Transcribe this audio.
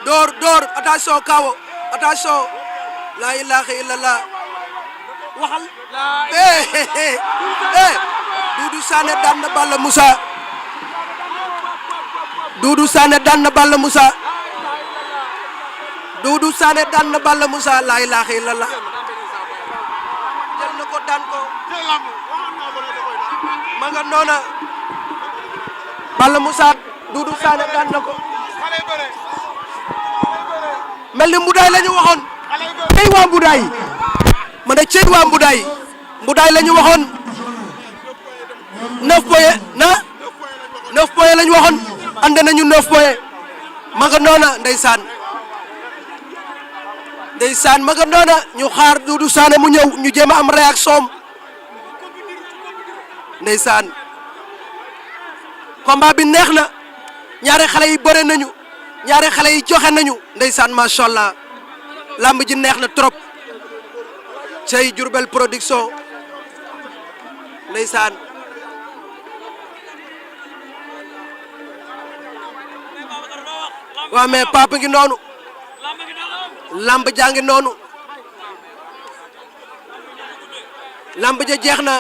door attention kawo attention la ilaha illallah waxal Doudou Sene daan na Balla Moussa Doudou Sene daan na Balla Moussa Doudou Sene daan na Balla Moussa la ilaha illallah jël na ko daan ko ma nga noona Balla Moussa Doudou Sene daan na ko mel ni mbudaay la ñu waxoon cey waa mbudaay ma ne cey waa mbudaay la ñu waxoon 9 points na 9 points la ñu waxoon ande nañu 9 points ma nga noona ndeysaan ma nga noona ñu xaar Doudou Sene mu ñëw ñu jéem a am réaction ndeysaan combat bi neex na ñaari xale yi bëre nañu ñaari xale yi joxe nañu ndeysaan macha allah lamb ji neex na trop cey Diourbel production ndeysaan waaw mais papa ngi noonu lamb jaa ngi noonu lamb ja jeex na